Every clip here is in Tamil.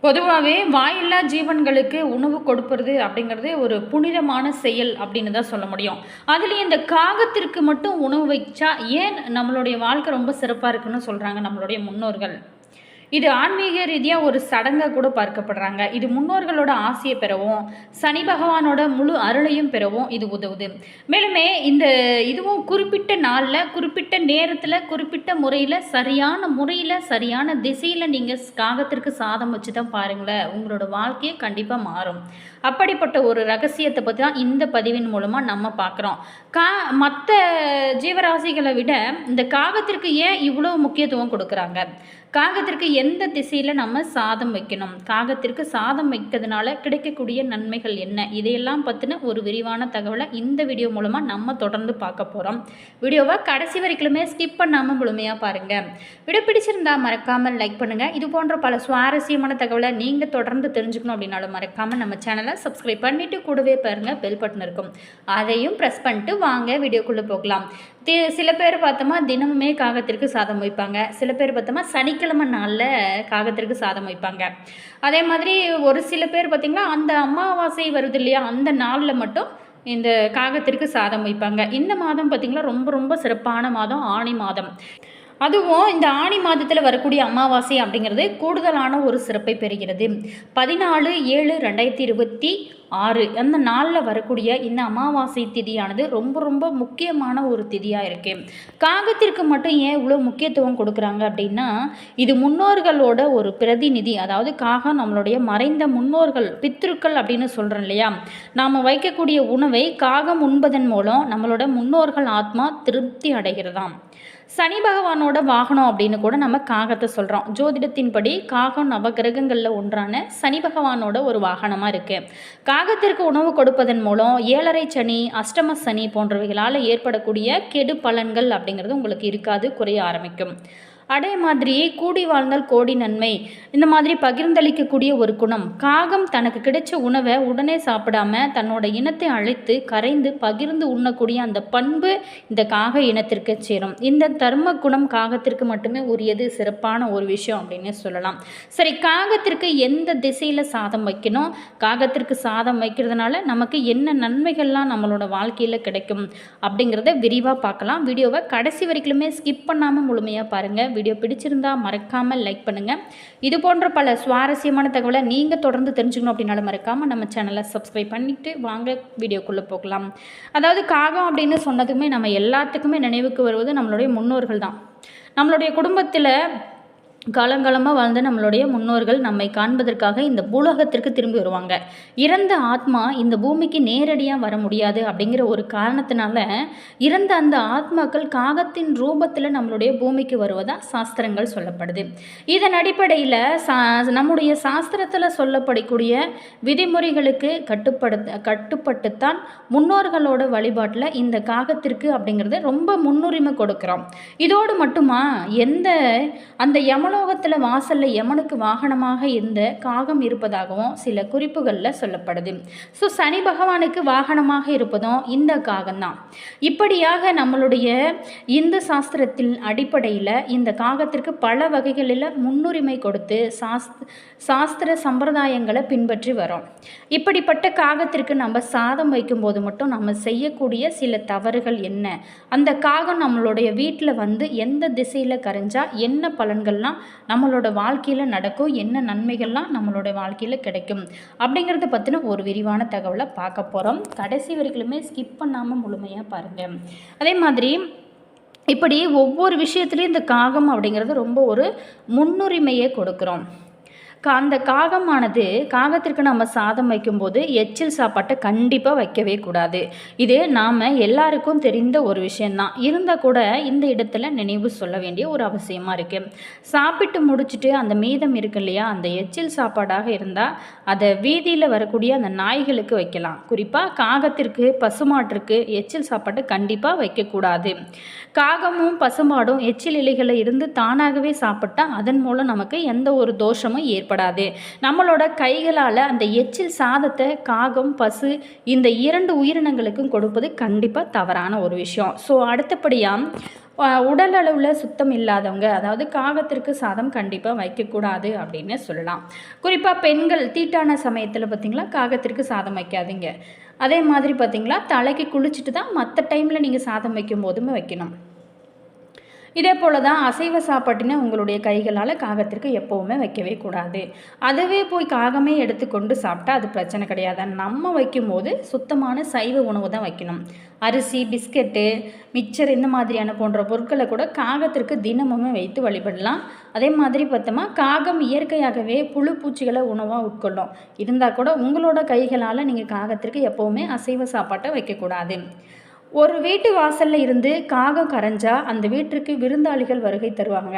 பொதுவாகவே வாயில்லா ஜீவன்களுக்கு உணவு கொடுப்பது அப்படிங்கிறது ஒரு புனிதமான செயல் அப்படின்னு தான் சொல்ல முடியும். அதுலேயும் இந்த காகத்திற்கு மட்டும் உணவு வைச்சா ஏன் நம்மளுடைய வாழ்க்கை ரொம்ப சிறப்பாக இருக்குன்னு சொல்கிறாங்க நம்மளுடைய முன்னோர்கள். இது ஆன்மீக ரீதியாக ஒரு சடங்காக கூட பார்க்கப்படுறாங்க. இது முன்னோர்களோட ஆசையை பெறவும் சனி பகவானோட முழு அருளையும் பெறவும் இது உதவுது. மேலுமே இதுவும் குறிப்பிட்ட நாளில் குறிப்பிட்ட நேரத்தில் குறிப்பிட்ட முறையில் சரியான திசையில் நீங்கள் காகத்திற்கு சாதம் வச்சு தான் பாருங்களேன், உங்களோட வாழ்க்கையை கண்டிப்பாக மாறும். அப்படிப்பட்ட ஒரு ரகசியத்தை பற்றி தான் இந்த பதிவின் மூலமாக நம்ம பார்க்குறோம். மற்ற ஜீவராசிகளை விட இந்த காகத்திற்கு ஏன் இவ்வளோ முக்கியத்துவம் கொடுக்குறாங்க? காகத்திற்கு எந்த திசையில் நம்ம சாதம் வைக்கணும், காகத்திற்கு சாதம் வைக்கிறதுனால கிடைக்கக்கூடிய நன்மைகள் என்ன, இதையெல்லாம் பற்றின ஒரு விரிவான தகவலை இந்த வீடியோ மூலமாக நம்ம தொடர்ந்து பார்க்க போகிறோம். வீடியோவை கடைசி வரைக்குமே ஸ்கிப் பண்ணாமல் முழுமையாக பாருங்கள். வீடியோ பிடிச்சிருந்தா மறக்காமல் லைக் பண்ணுங்கள். இது போன்ற பல சுவாரஸ்யமான தகவலை நீங்கள் தொடர்ந்து தெரிஞ்சுக்கணும் அப்படின்னாலும் மறக்காமல் நம்ம சேனலை சப்ஸ்கிரைப் பண்ணிவிட்டு கூடவே பாருங்கள், பெல் பட்டன் இருக்கும், அதையும் ப்ரெஸ் பண்ணிட்டு வாங்க வீடியோக்குள்ளே போகலாம். சில பேர் பார்த்தோமா தினமுமே காகத்திற்கு சாதம் வைப்பாங்க, சில பேர் பார்த்தோமா சனிக்கிழமை நாளில் காகத்திற்கு சாதம் வைப்பாங்க. அதே மாதிரி ஒரு சில பேர் பார்த்திங்கன்னா அந்த அமாவாசை வருது இல்லையா, அந்த நாளில் மட்டும் இந்த காகத்திற்கு சாதம் வைப்பாங்க. இந்த மாதம் பார்த்திங்கன்னா ரொம்ப ரொம்ப சிறப்பான மாதம் ஆனி மாதம். அதுவும் இந்த ஆனி மாதத்தில் வரக்கூடிய அமாவாசை அப்படிங்கிறது கூடுதலான ஒரு சிறப்பை பெறுகிறது. 14/7/2026 அந்த நாளில் வரக்கூடிய இந்த அமாவாசை திதியானது ரொம்ப ரொம்ப முக்கியமான ஒரு திதியாக இருக்குது. காகத்திற்கு மட்டும் ஏன் இவ்வளோ முக்கியத்துவம் கொடுக்குறாங்க அப்படின்னா, இது முன்னோர்களோட ஒரு பிரதிநிதி. அதாவது காகம் நம்மளுடைய மறைந்த முன்னோர்கள், பித்ருக்கள் அப்படின்னு சொல்கிறோம் இல்லையா, நாம் வைக்கக்கூடிய உணவை காகம் உண்பதன் மூலம் நம்மளோட முன்னோர்கள் ஆத்மா திருப்தி அடைகிறதாம். சனி பகவானோட வாகனம் அப்படின்னு கூட நம்ம காகத்தை சொல்கிறோம். ஜோதிடத்தின்படி காகம் நவகிரகங்களில் ஒன்றான சனி பகவானோட ஒரு வாகனமாக இருக்குது. காகத்திற்கு உணவு கொடுப்பதன் மூலம் 7.5 சனி, அஷ்டம சனி போன்றவைகளால் ஏற்படக்கூடிய கெடு பலன்கள் அப்படிங்கிறது உங்களுக்கு இருக்காது, குறைய ஆரம்பிக்கும். அதே மாதிரி கூடி வாழ்ந்தால் கோடி நன்மை, இந்த மாதிரி பகிர்ந்தளிக்கக்கூடிய ஒரு குணம். காகம் தனக்கு கிடைச்ச உணவை உடனே சாப்பிடாம தன்னோட இனத்தை அழைத்து கரைந்து பகிர்ந்து உண்ணக்கூடிய அந்த பண்பு இந்த காக இனத்திற்கு சேரும். இந்த தர்ம குணம் காகத்திற்கு மட்டுமே உரியது, சிறப்பான ஒரு விஷயம் அப்படின்னு சொல்லலாம். சரி, காகத்திற்கு எந்த திசையில் சாதம் வைக்கணும், காகத்திற்கு சாதம் வைக்கிறதுனால நமக்கு என்ன நன்மைகள்லாம் நம்மளோட வாழ்க்கையில் கிடைக்கும் அப்படிங்கிறத விரிவாக பார்க்கலாம். வீடியோவை கடைசி வரைக்குமே ஸ்கிப் பண்ணாமல் முழுமையாக பாருங்கள். வீடியோ பிடிச்சிருந்தா மறக்காமல் லைக் பண்ணுங்கள். இது போன்ற பல சுவாரஸ்யமான தகவலை நீங்கள் தொடர்ந்து தெரிஞ்சுக்கணும் அப்படின்னாலும் மறக்காமல் நம்ம சேனலை சப்ஸ்கிரைப் பண்ணிவிட்டு வாங்க வீடியோக்குள்ளே போகலாம். அதாவது காகம் அப்படின்னு சொன்னதுமே நம்ம எல்லாத்துக்குமே நினைவுக்கு வருவது நம்மளுடைய முன்னோர்கள் தான். நம்மளுடைய குடும்பத்தில் காலங்காலமாக வாழ்ந்த நம்மளுடைய முன்னோர்கள் நம்மை காண்பதற்காக இந்த பூலோகத்திற்கு திரும்பி வருவாங்க. இறந்த ஆத்மா இந்த பூமிக்கு நேரடியாக வர முடியாது அப்படிங்கிற ஒரு காரணத்தினால இறந்த அந்த ஆத்மாக்கள் காகத்தின் ரூபத்தில் நம்மளுடைய பூமிக்கு வருவதாக சாஸ்திரங்கள் சொல்லப்படுது. இதன் அடிப்படையில் நம்முடைய சாஸ்திரத்தில் சொல்லப்படக்கூடிய விதிமுறைகளுக்கு கட்டுப்பட்டுத்தான் முன்னோர்களோட வழிபாட்டில் இந்த காகத்திற்கு அப்படிங்கிறது ரொம்ப முன்னுரிமை கொடுக்குறோம். இதோடு மட்டுமா, அந்த யமலோகத்தில் வாசலில் யமனுக்கு வாகனமாக இருந்த காகம் இருப்பதாகவும் சில குறிப்புகளில் சொல்லப்படுது. ஸோ சனி பகவானுக்கு வாகனமாக இருப்பதும் இந்த காகம்தான். இப்படியாக நம்மளுடைய இந்து சாஸ்திரத்தின் அடிப்படையில் இந்த காகத்திற்கு பல வகைகளில் முன்னுரிமை கொடுத்து சாஸ்திர சம்பிரதாயங்களை பின்பற்றி வரோம். இப்படிப்பட்ட காகத்திற்கு நம்ம சாதம் வைக்கும்போது மட்டும் நம்ம செய்யக்கூடிய சில தவறுகள் என்ன, அந்த காகம் நம்மளுடைய வீட்டில் எந்த திசையில் கரைஞ்சா என்ன பலன்கள்லாம் நம்மளோட வாழ்க்கையில் நடக்கும், என்ன நன்மைகள்லாம் நம்மளோட வாழ்க்கையில் கிடைக்கும் அப்படிங்கிறத பற்றின ஒரு விரிவான தகவலை பார்க்க போகிறோம். கடைசி வரைக்குமே ஸ்கிப் பண்ணாமல் முழுமையாக பாருங்கள். அதே மாதிரி இப்படி ஒவ்வொரு விஷயத்துலையும் இந்த காகம் அப்படிங்கிறது ரொம்ப ஒரு முன்னுரிமையை கொடுக்குறோம். அந்த காகத்திற்கு நம்ம சாதம் வைக்கும்போது எச்சில் சாப்பாட்டை கண்டிப்பாக வைக்கவே கூடாது. இது நாம் எல்லாருக்கும் தெரிந்த ஒரு விஷயந்தான். இருந்தால் கூட இந்த இடத்துல நினைவு சொல்ல வேண்டிய ஒரு அவசியமாக இருக்குது. சாப்பிட்டு முடிச்சுட்டு அந்த மீதம் இருக்கு இல்லையா, அந்த எச்சில் சாப்பாடாக இருந்தால் அதை வீதியில் வரக்கூடிய அந்த நாய்களுக்கு வைக்கலாம். குறிப்பாக காகத்திற்கு, பசுமாட்டிற்கு எச்சில் சாப்பாட்டை கண்டிப்பாக வைக்கக்கூடாது. காகமும் பசுமாடும் எச்சில் இலைகளில் இருந்து தானாகவே சாப்பிட்டா அதன் மூலம் நமக்கு எந்த ஒரு தோஷமும் ஏற்படாது. நம்மளோட கைகளால் அந்த எச்சில் சாதத்தை காகம், பசு இந்த 2 உயிரினங்களுக்கும் கொடுப்பது கண்டிப்பாக தவறான ஒரு விஷயம். ஸோ அடுத்தபடியாக உடல் அளவில் சுத்தம் இல்லாதவங்க, அதாவது காகத்திற்கு சாதம் கண்டிப்பாக வைக்கக்கூடாது அப்படின்னு சொல்லலாம். குறிப்பாக பெண்கள் தீட்டான சமயத்தில் பார்த்திங்களா காகத்திற்கு சாதம் வைக்காதீங்க. அதே மாதிரி பார்த்திங்களா தலைக்கு குளிச்சுட்டு தான் மற்ற டைமில் நீங்கள் சாதம் வைக்கும் போதுமே வைக்கணும். இதே போல் தான் அசைவ சாப்பாட்டினை உங்களுடைய கைகளால் காகத்திற்கு எப்போவுமே வைக்கவே கூடாது. அதுவே போய் காகமே எடுத்துக்கொண்டு சாப்பிட்டா அது பிரச்சனை கிடையாது. நம்ம வைக்கும்போது சுத்தமான சைவ உணவு தான் வைக்கணும். அரிசி, பிஸ்கெட்டு, மிக்சர் இந்த மாதிரியான போன்ற பொருட்களை கூட காகத்திற்கு தினமுமே வைத்து வழிபடலாம். அதே மாதிரி பார்த்தோமா காகம் இயற்கையாகவே புழு பூச்சிகளை உணவாக உட்கொள்ளும். இருந்தால் கூட உங்களோட கைகளால் நீங்கள் காகத்திற்கு எப்போவுமே அசைவ சாப்பாட்டை வைக்கக்கூடாது. ஒரு வீட்டு வாசலில் இருந்து காகம் கரைஞ்சா அந்த வீட்டிற்கு விருந்தாளிகள் வருகை தருவாங்க.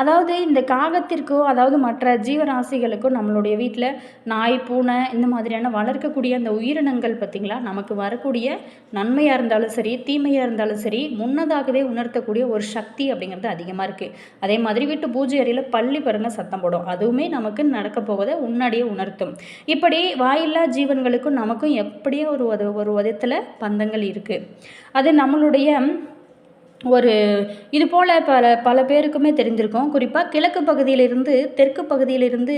அதாவது இந்த காகத்திற்கோ அதாவது மற்ற ஜீவராசிகளுக்கோ நம்மளுடைய வீட்டில் நாய், பூனை இந்த மாதிரியான வளர்க்கக்கூடிய அந்த உயிரினங்கள் பார்த்திங்களா நமக்கு வரக்கூடிய நன்மையாக இருந்தாலும் சரி தீமையாக இருந்தாலும் சரி முன்னதாகவே உணர்த்தக்கூடிய ஒரு சக்தி அப்படிங்கிறது அதிகமாக இருக்குது. அதே மாதிரி வீட்டு பூஜை அறையில் பள்ளி பாருங்க சத்தம் போடும், அதுவுமே நமக்கு நடக்க போவதை முன்னாடியே உணர்த்தும். இப்படி வாயில்லா ஜீவன்களுக்கும் நமக்கும் எப்படியே ஒரு விதத்தில் பந்தங்கள் இருக்குது. அது நம்மளுடைய ஒரு இது போல் பல பேருக்குமே தெரிஞ்சிருக்கும். குறிப்பாக கிழக்கு பகுதியிலிருந்து தெற்கு பகுதியிலிருந்து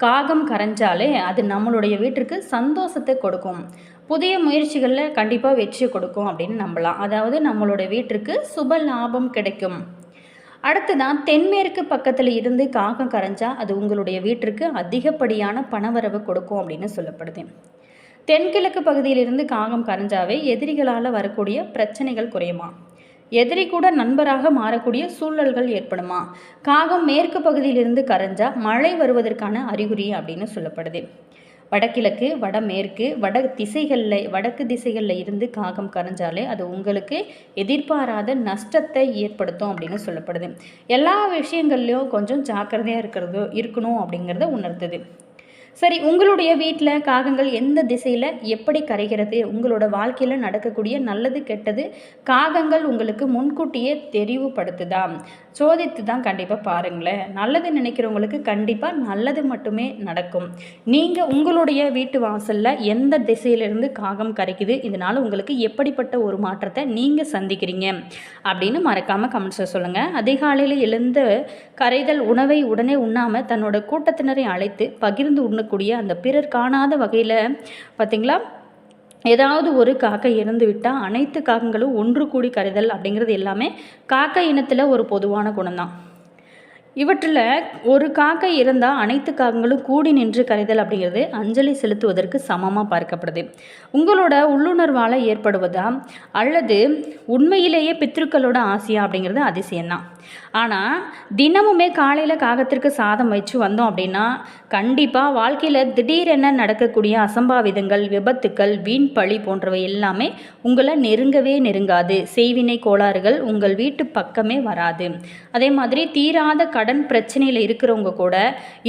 காகம் கரைஞ்சாலே அது நம்மளுடைய வீட்டிற்கு சந்தோஷத்தை கொடுக்கும், புதிய முயற்சிகளில் கண்டிப்பாக வெற்றி கொடுக்கும் அப்படின்னு நம்பலாம். அதாவது நம்மளோட வீட்டிற்கு சுப லாபம் கிடைக்கும். அடுத்துதான் தென்மேற்கு பக்கத்தில் இருந்து காகம் கரைஞ்சா அது உங்களுடைய வீட்டிற்கு அதிகப்படியான பணவரவு கொடுக்கும் அப்படின்னு சொல்லப்படுது. தென்கிழக்கு பகுதியிலிருந்து காகம் கரைஞ்சாவே எதிரிகளால் வரக்கூடிய பிரச்சனைகள் குறையுமா, எதிரி கூட நண்பராக மாறக்கூடிய சூழல்கள் ஏற்படுமா. காகம் மேற்கு பகுதியிலிருந்து கரைஞ்சா மழை வருவதற்கான அறிகுறி அப்படின்னு சொல்லப்படுது. வடகிழக்கு, வடமேற்கு, வடக்கு திசைகளில் இருந்து காகம் கரைஞ்சாலே அது உங்களுக்கு எதிர்பாராத நஷ்டத்தை ஏற்படுத்தும் அப்படின்னு சொல்லப்படுது. எல்லா விஷயங்கள்லையும் கொஞ்சம் ஜாக்கிரதையாக இருக்கணும் அப்படிங்கிறத உணர்த்துது. சரி, உங்களுடைய வீட்டில் காகங்கள் எந்த திசையில் எப்படி கரைகிறது, உங்களோட வாழ்க்கையில் நடக்கக்கூடிய நல்லது கெட்டது காகங்கள் உங்களுக்கு முன்கூட்டியே தெரிவுபடுத்துதா, சோதித்து தான் கண்டிப்பாக பாருங்களேன். நல்லது நினைக்கிறவங்களுக்கு கண்டிப்பாக நல்லது மட்டுமே நடக்கும். நீங்கள் உங்களுடைய வீட்டு வாசலில் எந்த திசையிலிருந்து காகம் கரைக்குது, இதனால் உங்களுக்கு எப்படிப்பட்ட ஒரு மாற்றத்தை நீங்கள் சந்திக்கிறீங்க அப்படின்னு மறக்காமல் கமெண்ட்ஸில் சொல்லுங்கள். அதிகாலையில் எழுந்து கரைதல் உணவை உடனே உண்ணாமல் தன்னோட கூட்டத்தினரை அழைத்து பகிர்ந்து உண்ணக்கூடிய அந்த பிறர் காணாத வகையில் பார்த்திங்களா ஏதாவது ஒரு காக்கை இறந்து விட்டால் அனைத்து காகங்களும் ஒன்று கூடி கரைதல் அப்படிங்கிறது எல்லாமே காக்கை இனத்தில் ஒரு பொதுவான குணம்தான். இவற்றில் ஒரு காக்கை இருந்தால் அனைத்து காகங்களும் கூடி நின்று கரைதல் அப்படிங்கிறது அஞ்சலி செலுத்துவதற்கு சமமாக பார்க்கப்படுது. உங்களோட உள்ளுணர்வால் ஏற்படுவதா அல்லது உண்மையிலேயே பித்ருக்களோட ஆசையா அப்படிங்கிறது அதிசயம்தான். ஆனால் தினமுமே காலையில் காகத்திற்கு சாதம் வச்சு வந்தோம் அப்படின்னா கண்டிப்பாக வாழ்க்கையில் திடீரென நடக்கக்கூடிய அசம்பாவிதங்கள், விபத்துக்கள், வீண் பழி போன்றவை எல்லாமே உங்களை நெருங்காது. செய்வினை கோளாறுகள் உங்கள் வீட்டு பக்கமே வராது. அதே மாதிரி தீராத கடன் பிரச்சனையில் இருக்கிறவங்க கூட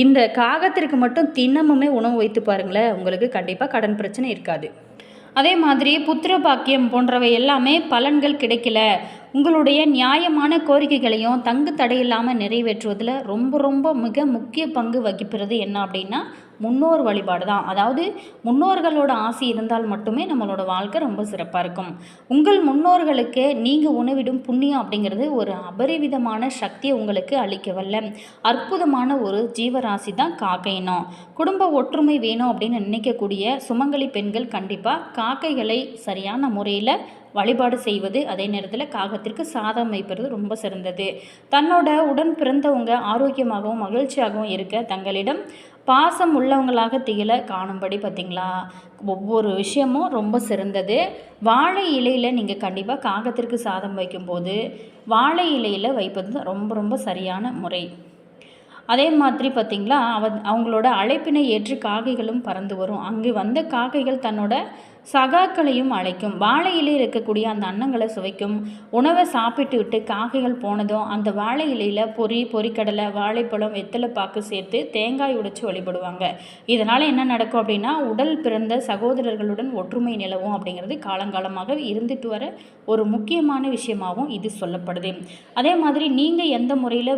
இந்த காகத்திற்கு மட்டும் தினமுமே உணவு வைத்து பாருங்களேன், உங்களுக்கு கண்டிப்பாக கடன் பிரச்சனை இருக்காது. அதே மாதிரி புத்திர பாக்கியம் போன்றவை எல்லாமே பலன்கள் கிடைக்கல, உங்களுடைய நியாயமான கோரிக்கைகளையும் தங்கு தடையில்லாமல் நிறைவேற்றுவதில் ரொம்ப மிக முக்கிய பங்கு வகிக்கிறது என்ன அப்படின்னா முன்னோர் வழிபாடு தான். அதாவது முன்னோர்களோட ஆசை இருந்தால் மட்டுமே நம்மளோட வாழ்க்கை ரொம்ப சிறப்பாக இருக்கும். உங்கள் முன்னோர்களுக்கு நீங்கள் உணவிடும் புண்ணியம் அப்படிங்கிறது ஒரு அபரிவிதமான சக்தியை உங்களுக்கு அளிக்கவல்ல அற்புதமான ஒரு ஜீவராசி தான் காக்கையினம். குடும்ப ஒற்றுமை வேணும் அப்படின்னு நினைக்கக்கூடிய சுமங்கலி பெண்கள் கண்டிப்பாக காக்கைகளை சரியான முறையில் வழிபாடு செய்வது, அதே நேரத்தில் காகத்திற்கு சாதம் வைப்பது ரொம்ப சிறந்தது. தன்னோட உடன் பிறந்தவங்க ஆரோக்கியமாகவும் மகிழ்ச்சியாகவும் இருக்க தங்களிடம் பாசம் உள்ளவங்களாக திகழ காணும்படி பார்த்திங்களா ஒவ்வொரு விஷயமும் ரொம்ப சிறந்தது. வாழை இலையில் நீங்கள் கண்டிப்பாக காகத்திற்கு சாதம் வைக்கும்போது வாழை இலையில் வைப்பது ரொம்ப சரியான முறை. அதே மாதிரி பார்த்திங்களா அவங்களோட அழைப்பினை ஏற்று காக்கைகளும் பறந்து வரும். அங்கு வந்த காக்கைகள் தன்னோட சகாக்களையும் அழைக்கும். வாழை இலையில் இருக்கக்கூடிய அந்த அன்னங்களை சுவைக்கும். உணவை சாப்பிட்டு விட்டு காக்கைகள் போனதும் அந்த வாழை இலையில் பொரிக்கடலை, வாழைப்பழம், வெத்தலை பாக்கு சேர்த்து தேங்காய் உடைச்சு வழிபடுவாங்க. இதனால் என்ன நடக்கும் அப்படின்னா, உடல் பிறந்த சகோதரர்களுடன் ஒற்றுமை நிலவும் அப்படிங்கிறது காலங்காலமாக இருந்துட்டு வர ஒரு முக்கியமான விஷயமாகவும் இது சொல்லப்படுது. அதே மாதிரி நீங்கள் எந்த முறையில்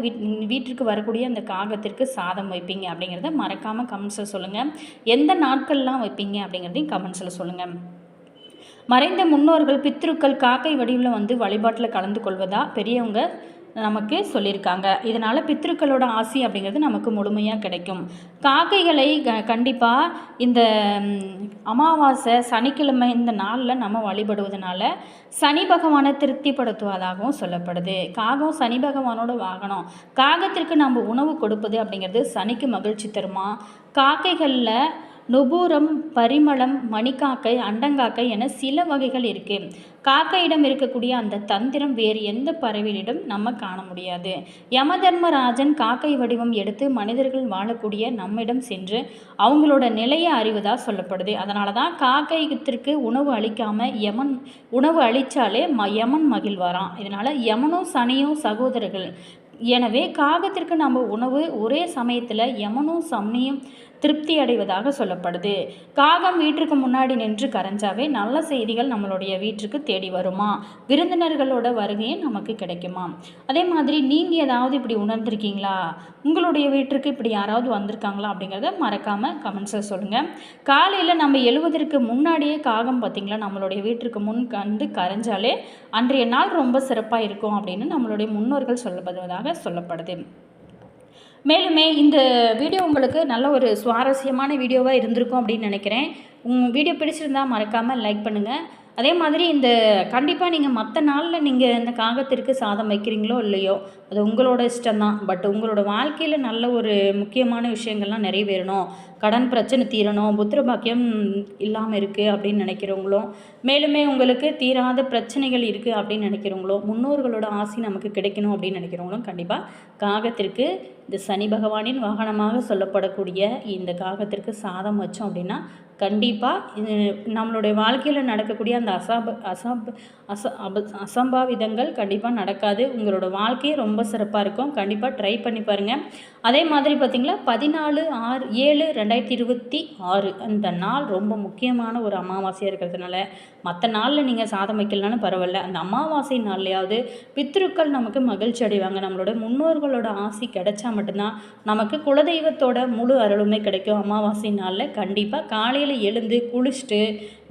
வீட்டிற்கு வரக்கூடிய அந்த காகத்திற்கு சாதம் வைப்பீங்க அப்படிங்கிறத மறக்காமல் கமெண்ட்ஸில் சொல்லுங்கள். எந்த நாட்கள்லாம் வைப்பீங்க அப்படிங்கிறதையும் கமெண்ட்ஸில் சொல்லுங்கள். மறைந்த முன்னோர்கள் பித்ருக்கள் காக்கை வடிவில் வந்து வழிபாட்டில் கலந்து கொள்வதா பெரியவங்க நமக்கு சொல்லியிருக்காங்க. இதனால் பித்ருக்களோட ஆசி அப்படிங்கிறது நமக்கு முழுமையாக கிடைக்கும். காக்கைகளை கண்டிப்பாக இந்த அமாவாசை சனிக்கிழமை இந்த நாளில் நம்ம வழிபடுவதனால சனி பகவானை திருப்திப்படுத்துவதாகவும் சொல்லப்படுது. காகம் சனி பகவானோட வாகனம். காகத்திற்கு நம்ம உணவு கொடுப்பது அப்படிங்கிறது சனிக்கு மகிழ்ச்சி தருமா. காக்கைகளில் நுபூரம், பரிமளம், மணிக்காக்கை, அண்டங்காக்கை என சில வகைகள் இருக்குது. காக்கையிடம் இருக்கக்கூடிய அந்த தந்திரம் வேறு எந்த பறவையிடம் நம்ம காண முடியாது. யமதர்மராஜன் காக்கை வடிவம் எடுத்து மனிதர்கள் வாழக்கூடிய நம்மிடம் சென்று அவங்களோட நிலையை அறிவதாக சொல்லப்படுது. அதனால தான் காக்கைத்திற்கு உணவு அளிக்காமல் உணவு அளித்தாலே யமன் மகிழ்வாராம். இதனால் யமனும் சனியும் சகோதரர்கள். எனவே காகத்திற்கு நம்ம உணவு ஒரே சமயத்தில் யமனும் சனியும் திருப்தி அடைவதாக சொல்லப்படுது. காகம் வீட்டுக்கு முன்னாடி நின்று கரைஞ்சாவே நல்ல செய்திகள் நம்மளுடைய வீட்டுக்கு தேடி வருமா. விருந்தினர்களோட வருகையும் நமக்கு கிடைக்குமா. அதே மாதிரி நீங்கள் ஏதாவது இப்படி உணர்ந்திருக்கீங்களா? உங்களுடைய வீட்டிற்கு இப்படி யாராவது வந்திருக்காங்களா அப்படிங்கிறத மறக்காமல் கமெண்ட்ஸில் சொல்லுங்கள். காலையில் நம்ம எழுவதற்கு முன்னாடியே காகம் பார்த்திங்களா நம்மளுடைய வீட்டிற்கு முன் வந்து கரைஞ்சாலே அன்றைய நாள் ரொம்ப சிறப்பாக இருக்கும் அப்படின்னு நம்மளுடைய முன்னோர்கள் சொல்லப்படுவதாக சொல்லப்படுது. மேலுமே இந்த வீடியோ உங்களுக்கு நல்ல ஒரு சுவாரஸ்யமான வீடியோவாக இருந்திருக்கும் அப்படின்னு நினைக்கிறேன். வீடியோ பிடிச்சிருந்தால் மறக்காமல் லைக் பண்ணுங்கள். அதே மாதிரி இந்த கண்டிப்பாக நீங்கள் மற்ற நாளில் நீங்கள் இந்த காகத்திற்கு சாதம் வைக்கிறீங்களோ இல்லையோ அது உங்களோட இஷ்டம்தான். பட் உங்களோட வாழ்க்கையில் நல்ல ஒரு முக்கியமான விஷயங்கள்லாம் நிறைவேறணும், கடன் பிரச்சனை தீரணும், புத்திர பாக்கியம் இல்லாமல் இருக்குது அப்படின்னு நினைக்கிறவங்களும், மேலுமே உங்களுக்கு தீராத பிரச்சனைகள் இருக்குது அப்படின்னு நினைக்கிறவங்களும், முன்னோர்களோட ஆசி நமக்கு கிடைக்கணும் அப்படின்னு நினைக்கிறவங்களும் கண்டிப்பாக காகத்திற்கு இந்த சனி பகவானின் வாகனமாக சொல்லப்படக்கூடிய இந்த காகத்திற்கு சாதம் வச்சோம் அப்படின்னா கண்டிப்பாக நம்மளுடைய வாழ்க்கையில் நடக்கக்கூடிய அந்த அசம்பாவிதங்கள் கண்டிப்பாக நடக்காது. உங்களோட வாழ்க்கையே ரொம்ப சிறப்பாக இருக்கும். கண்டிப்பாக ட்ரை பண்ணி பாருங்கள். அதே மாதிரி பார்த்திங்களா 14/7/2026 அந்த நாள் ரொம்ப முக்கியமான ஒரு அமாவாசையாக இருக்கிறதுனால மற்ற நாளில் நீங்கள் சாதம் வைக்கலனாலும் பரவாயில்ல, அந்த அமாவாசை நாள்லையாவது பித்ருக்கள் நமக்கு மகிழ்ச்சி அடைவாங்க. நம்மளோட முன்னோர்களோட ஆசி கிடைச்சா மட்டும்தான் நமக்கு குலதெய்வத்தோட முழு அருளுமே கிடைக்கும். அமாவாசை நாளில் கண்டிப்பாக காலையில் எழுந்து குளிச்சுட்டு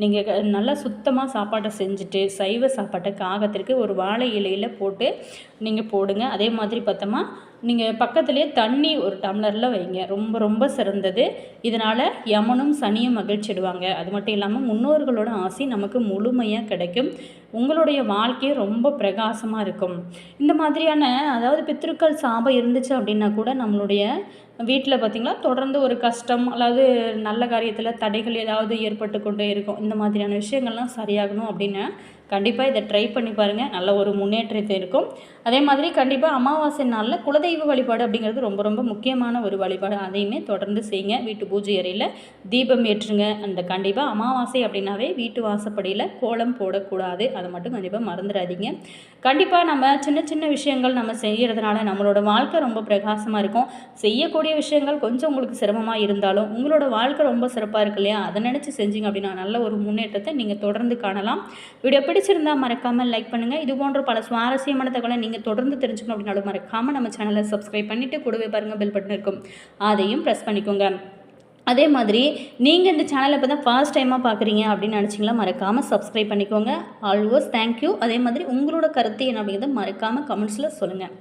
நீங்கள் நல்லா சுத்தமாக சாப்பாட்டை செஞ்சுட்டு சைவ சாப்பாட்டை காகத்திற்கு ஒரு வாழை இலையில் போட்டு நீங்கள் போடுங்க. அதே மாதிரி பார்த்தோமா நீங்கள் பக்கத்துலேயே தண்ணி ஒரு டம்ளரில் வைங்க. ரொம்ப ரொம்ப சிறந்தது. இதனால் யமனும் சனியும் மகிழ்ச்சிடுவாங்க. அது மட்டும் இல்லாமல் முன்னோர்களோட ஆசி நமக்கு முழுமையாக கிடைக்கும். உங்களுடைய வாழ்க்கையும் ரொம்ப பிரகாசமாக இருக்கும். இந்த மாதிரியான அதாவது பித்ருக்கள் சாபம் இருந்துச்சு அப்படின்னா கூட நம்மளுடைய வீட்டில் பார்த்திங்களா தொடர்ந்து ஒரு கஷ்டம் அல்லது நல்ல காரியத்தில் தடைகள் ஏதாவது ஏற்பட்டு கொண்டே இருக்கும். இந்த மாதிரியான விஷயங்கள்லாம் சரியாகணும் அப்படின்னு கண்டிப்பாக இதை ட்ரை பண்ணி பாருங்கள். நல்ல ஒரு முன்னேற்றத்தை இருக்கும். அதே மாதிரி கண்டிப்பாக அமாவாசை நாளில் குலதெய்வ வழிபாடு அப்படிங்கிறது ரொம்ப ரொம்ப முக்கியமான ஒரு வழிபாடு. அதையுமே தொடர்ந்து செய்யுங்க. வீட்டு பூஜை அறையில் தீபம் ஏற்றுங்க. அந்த கண்டிப்பாக அமாவாசை அப்படின்னாவே வீட்டு வாசப்படியில் கோலம் போடக்கூடாது. அதை மட்டும் கண்டிப்பாக மறந்துடாதீங்க. கண்டிப்பாக நம்ம சின்ன சின்ன விஷயங்கள் நம்ம செய்கிறதுனால நம்மளோட வாழ்க்கை ரொம்ப பிரகாசமாக இருக்கும். செய்யக்கூடிய விஷயங்கள் கொஞ்சம் உங்களுக்கு சிரமமாக இருந்தாலும் உங்களோட வாழ்க்கை ரொம்ப சிறப்பாக இருக்கு இல்லையா, அதை நினச்சி செஞ்சீங்க அப்படின்னா நல்ல ஒரு முன்னேற்றத்தை நீங்கள் தொடர்ந்து காணலாம். வீடியோ பிடிச்சிருந்தால் மறக்காமல் லைக் பண்ணுங்கள். இது போன்ற பல சுவாரஸ்யமான தகவலை நீங்கள் தொடர்ந்து தெரிஞ்சுக்கணும் அப்படின்னாலும் மறக்காமல் நம்ம சேனலை சப்ஸ்கிரைப் பண்ணிவிட்டு கூடவே பாருங்கள் பெல் பட்டன் இருக்கும், அதையும் ப்ரெஸ் பண்ணிக்கோங்க. அதே மாதிரி நீங்கள் இந்த சேனலை இப்போ தான் ஃபர்ஸ்ட் டைமாக பார்க்குறீங்க அப்படின்னு நினச்சிங்களா மறக்காமல் சப்ஸ்கிரைப் பண்ணிக்கோங்க. Always thank you. அதே மாதிரி உங்களோட கருத்து என்ன அப்படிங்கிறத மறக்காமல் கமெண்ட்ஸில் சொல்லுங்கள்.